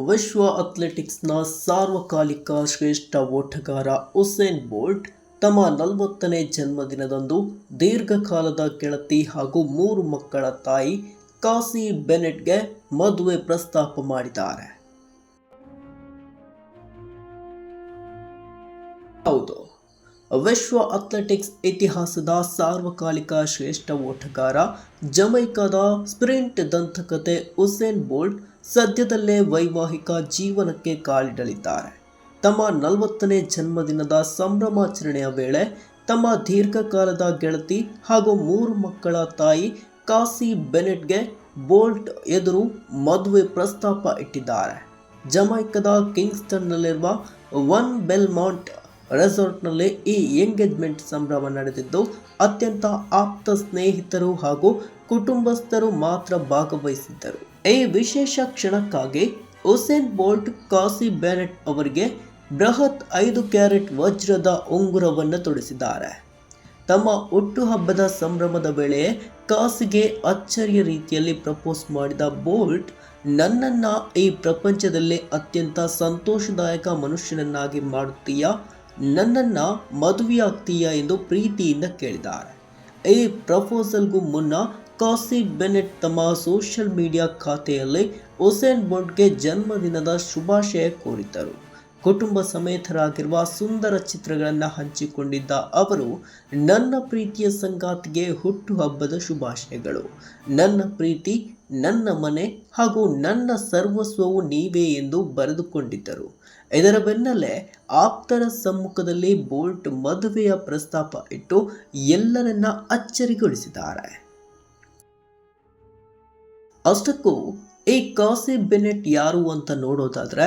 ವಿಶ್ವ ಅಥ್ಲೆಟಿಕ್ಸ್ನ ಸಾರ್ವಕಾಲಿಕ ಶ್ರೇಷ್ಠ ಓಟಗಾರ ಉಸೇನ್ ಬೋಲ್ಟ್ ತಮ್ಮ 40ನೇ ಜನ್ಮದಿನದಂದು ದೀರ್ಘಕಾಲದ ಗೆಳತಿ ಹಾಗೂ 3 ಮಕ್ಕಳ ತಾಯಿ ಕಾಸಿ ಬೆನೆಟ್ಗೆ ಮದುವೆ ಪ್ರಸ್ತಾಪ ಮಾಡಿದ್ದಾರೆ. ಹೌದು, ವಿಶ್ವ ಅಥ್ಲೆಟಿಕ್ಸ್ ಇತಿಹಾಸದ ಸಾರ್ವಕಾಲಿಕ ಶ್ರೇಷ್ಠ ಓಟಗಾರ ಜಮೈಕಾದ ಸ್ಪ್ರಿಂಟ್ ದಂತಕಥೆ ಉಸೇನ್ ಬೋಲ್ಟ್ ಸದ್ಯದಲ್ಲೇ ವೈವಾಹಿಕ ಜೀವನಕ್ಕೆ ಕಾಲಿಡಲಿದ್ದಾರೆ. ತಮ್ಮ 40ನೇ ಜನ್ಮದಿನದ ಸಂಭ್ರಮಾಚರಣೆಯ ವೇಳೆ ತಮ್ಮ ದೀರ್ಘಕಾಲದ ಗೆಳತಿ ಹಾಗೂ 3 ಮಕ್ಕಳ ತಾಯಿ ಕಾಸಿ ಬೆನೆಟ್ಗೆ ಬೋಲ್ಟ್ ಎದುರು ಮದುವೆ ಪ್ರಸ್ತಾಪ ಇಟ್ಟಿದ್ದಾರೆ. ಜಮೈಕಾದ ಕಿಂಗ್ಸ್ಟನ್ನಲ್ಲಿರುವ ಒನ್ ಬೆಲ್ಮಾಂಟ್ ರೆಸಾರ್ಟ್ನಲ್ಲಿ ಈ ಎಂಗೇಜ್ಮೆಂಟ್ ಸಂಭ್ರಮ ನಡೆದಿದ್ದು, ಅತ್ಯಂತ ಆಪ್ತ ಸ್ನೇಹಿತರು ಹಾಗೂ ಕುಟುಂಬಸ್ಥರು ಮಾತ್ರ ಭಾಗವಹಿಸಿದ್ದರು. ಈ ವಿಶೇಷ ಕ್ಷಣಕ್ಕಾಗಿ ಉಸೇನ್ ಬೋಲ್ಟ್ ಕಾಸಿ ಬೆನೆಟ್ ಅವರಿಗೆ ಬೃಹತ್ 5 ಕ್ಯಾರೆಟ್ ವಜ್ರದ ಉಂಗುರವನ್ನು ತೊಡಿಸಿದ್ದಾರೆ. ತಮ್ಮ ಹುಟ್ಟುಹಬ್ಬದ ಸಂಭ್ರಮದ ವೇಳೆ ಕಾಸಿಗೆ ಅಚ್ಚರಿಯ ರೀತಿಯಲ್ಲಿ ಪ್ರಪೋಸ್ ಮಾಡಿದ ಬೋಲ್ಟ್, ನನ್ನನ್ನ ಈ ಪ್ರಪಂಚದಲ್ಲೇ ಅತ್ಯಂತ ಸಂತೋಷದಾಯಕ ಮನುಷ್ಯನನ್ನಾಗಿ ಮಾಡುತ್ತೀಯಾ, ನನ್ನನ್ನು ಮದುವೆಯಾಗ್ತೀಯಾ ಎಂದು ಪ್ರೀತಿಯಿಂದ ಕೇಳಿದ್ದಾರೆ. ಈ ಪ್ರಪೋಸಲ್ಗೂ ಮುನ್ನ ಕಾಸಿ ಬೆನೆಟ್ ತಮ್ಮ ಸೋಷಿಯಲ್ ಮೀಡಿಯಾ ಖಾತೆಯಲ್ಲಿ ಉಸೇನ್ ಬೋಲ್ಟ್ಗೆ ಜನ್ಮದಿನದ ಶುಭಾಶಯ ಕೋರಿದ್ದರು. ಕುಟುಂಬ ಸಮೇತರಾಗಿರುವ ಸುಂದರ ಚಿತ್ರಗಳನ್ನು ಹಂಚಿಕೊಂಡಿದ್ದ ಅವರು, ನನ್ನ ಪ್ರೀತಿಯ ಸಂಗಾತಿಗೆ ಹುಟ್ಟುಹಬ್ಬದ ಶುಭಾಶಯಗಳು. ನನ್ನ ಪ್ರೀತಿ, ನನ್ನ ಮನೆ ಹಾಗೂ ನನ್ನ ಸರ್ವಸ್ವವು ನೀವೇ ಎಂದು ಬರೆದುಕೊಂಡಿದ್ದರು. ಇದರ ಬೆನ್ನಲ್ಲೇ ಆಪ್ತರ ಸಮ್ಮುಖದಲ್ಲಿ ಬೋಲ್ಟ್ ಮದುವೆಯ ಪ್ರಸ್ತಾಪ ಇಟ್ಟು ಎಲ್ಲರನ್ನ ಅಚ್ಚರಿಗೊಳಿಸಿದ್ದಾರೆ. ಅಷ್ಟಕ್ಕೂ ಈ ಕಾಸಿ ಬೆನೆಟ್ ಯಾರು ಅಂತ ನೋಡೋದಾದ್ರೆ,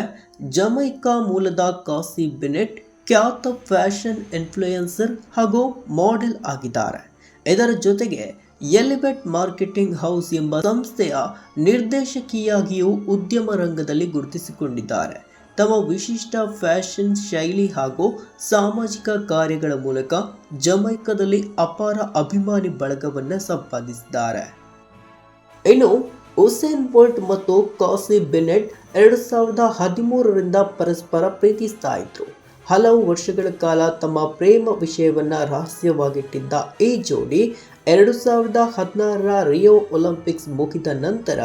ಜಮೈಕಾ ಮೂಲದ ಕಾಸಿ ಬೆನೆಟ್ ಖ್ಯಾತ ಫ್ಯಾಷನ್ ಇನ್ಫ್ಲೂಯೆನ್ಸರ್ ಹಾಗೂ ಮಾಡೆಲ್ ಆಗಿದ್ದಾರೆ. ಇದರ ಜೊತೆಗೆ ಎಲಿವೇಟ್ ಮಾರ್ಕೆಟಿಂಗ್ ಹೌಸ್ ಎಂಬ ಸಂಸ್ಥೆಯ ನಿರ್ದೇಶಕಿಯಾಗಿಯೂ ಉದ್ಯಮ ರಂಗದಲ್ಲಿ ಗುರುತಿಸಿಕೊಂಡಿದ್ದಾರೆ. ತಮ್ಮ ವಿಶಿಷ್ಟ ಫ್ಯಾಷನ್ ಶೈಲಿ ಹಾಗೂ ಸಾಮಾಜಿಕ ಕಾರ್ಯಗಳ ಮೂಲಕ ಜಮೈಕಾದಲ್ಲಿ ಅಪಾರ ಅಭಿಮಾನಿ ಬಳಗವನ್ನು ಸಂಪಾದಿಸಿದ್ದಾರೆ. ಇನ್ನು ಉಸೇನ್ ಬೋಲ್ಟ್ ಮತ್ತು ಕಾಸಿ ಬೆನೆಟ್ 2013ರಿಂದ ಪರಸ್ಪರ ಪ್ರೀತಿಸ್ತಾ ಇದ್ರು. ಹಲವು ವರ್ಷಗಳ ಕಾಲ ತಮ್ಮ ಪ್ರೇಮ ವಿಷಯವನ್ನ ರಹಸ್ಯವಾಗಿಟ್ಟಿದ್ದ ಈ ಜೋಡಿ 2016ರ ರಿಯೋ ಒಲಿಂಪಿಕ್ಸ್ ಮುಗಿದ ನಂತರ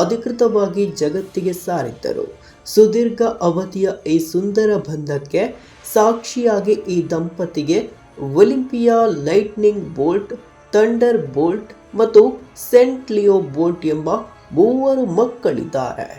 ಅಧಿಕೃತವಾಗಿ ಜಗತ್ತಿಗೆ ಸಾರಿದ್ದರು. ಸುದೀರ್ಘ ಅವಧಿಯ ಈ ಸುಂದರ ಬಂಧಕ್ಕೆ ಸಾಕ್ಷಿಯಾಗಿ ಈ ದಂಪತಿಗೆ Olympia lightning bolt, thunder bolt ಮತ್ತು ಸೆಂಟ್ ಲಿಯೋ ಬೋಲ್ಟ್ ಎಂಬ 3 ಮಕ್ಕಳಿದ್ದಾರೆ.